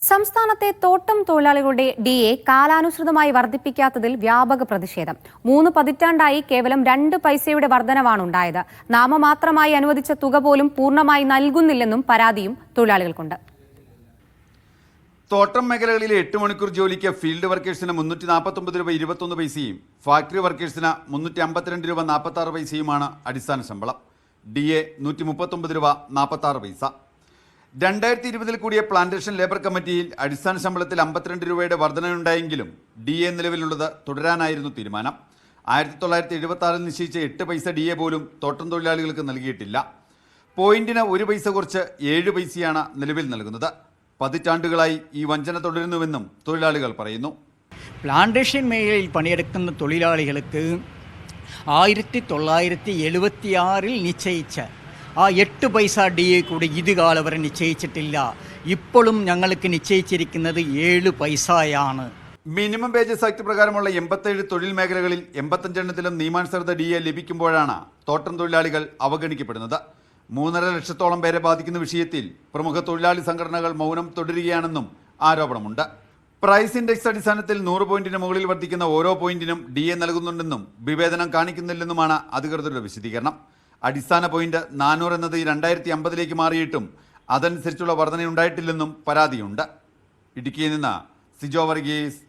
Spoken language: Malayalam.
സംസ്ഥാനത്തെ തോട്ടം തൊഴിലാളികളുടെ DA കാലാനുസൃതമായി വർദ്ധിപ്പിക്കാത്തതിൽ വ്യാപക പ്രതിഷേധം. 3 പതിറ്റാണ്ടായി കേവലം 2 പൈസയുടെ വർധനവാണ് ഉണ്ടായത്. നാമമാത്രമായി അനുവദിച്ച തുക പോലും പൂർണ്ണമായി നൽകുന്നില്ലെന്നും പരാതിയും തൊഴിലാളികൾക്കുണ്ട്. തോട്ടം മേഖലകളിലെ 8 മണിക്കൂർ ജോലിക്ക് ഫീൽഡ് വർക്കേഴ്സിന് 349 രൂപ 21 പൈസയും ഫാക്ടറി വർക്കേഴ്സിന് 352 രൂപ 46 പൈസയുമാണ് അടിസ്ഥാന ശമ്പളം. DA 139 രൂപ 46 പൈസ. 2020 കൂടിയ പ്ലാന്റേഷൻ ലേബർ കമ്മിറ്റിയിൽ അടിസ്ഥാന ശമ്പളത്തിൽ 52 രൂപയുടെ വർധനയുണ്ടായെങ്കിലും DA നിലവിലുള്ളത് തുടരാനായിരുന്നു തീരുമാനം. 1976 നിശ്ചയിച്ച 8 പൈസ DA പോലും തോട്ടം തൊഴിലാളികൾക്ക് നൽകിയിട്ടില്ല. പോയിന്റിന് 1 പൈസ കുറച്ച് 7 പൈസയാണ് നിലവിൽ നൽകുന്നത്. പതിറ്റാണ്ടുകളായി ഈ വഞ്ചന തുടരുന്നുവെന്നും തൊഴിലാളികൾ പറയുന്നു. പ്ലാന്റേഷൻ മേഖലയിൽ പണിയെടുക്കുന്ന തൊഴിലാളികൾക്ക് 1976 നിശ്ചയിച്ച ആ 8 പൈസ DA കൂടി ഇതുകാലം വരെ നിശ്ചയിച്ചിട്ടില്ല. ഇപ്പോഴും ഞങ്ങൾക്ക് നിശ്ചയിച്ചിരിക്കുന്നത് 7 പൈസയാണ്. മിനിമം വേജസ് ആക്ട് പ്രകാരമുള്ള 87 തൊഴിൽ മേഖലകളിൽ 85 എണ്ണത്തിലും നിയമാനുസൃത DA ലഭിക്കുമ്പോഴാണ് തോട്ടം തൊഴിലാളികൾ അവഗണിക്കപ്പെടുന്നത്. 3.5 ലക്ഷത്തോളം പേരെ ബാധിക്കുന്ന വിഷയത്തിൽ പ്രമുഖ തൊഴിലാളി സംഘടനകൾ മൗനം തുടരുകയാണെന്നും ആരോപണമുണ്ട്. പ്രൈസ് ഇൻഡെക്സ് അടിസ്ഥാനത്തിൽ 100 പോയിന്റിന് മുകളിൽ വർദ്ധിക്കുന്ന ഓരോ പോയിന്റിനും DA നൽകുന്നുണ്ടെന്നും വിവേചനം കാണിക്കുന്നില്ലെന്നുമാണ് അധികൃതരുടെ വിശദീകരണം. അടിസ്ഥാന പോയിന്റ് 400 എന്നത് 2050 മാറിയിട്ടും അതനുസരിച്ചുള്ള വർധനയുണ്ടായിട്ടില്ലെന്നും പരാതിയുണ്ട്. ഇടുക്കിയിൽ നിന്ന് സിജോ വർഗീസ്,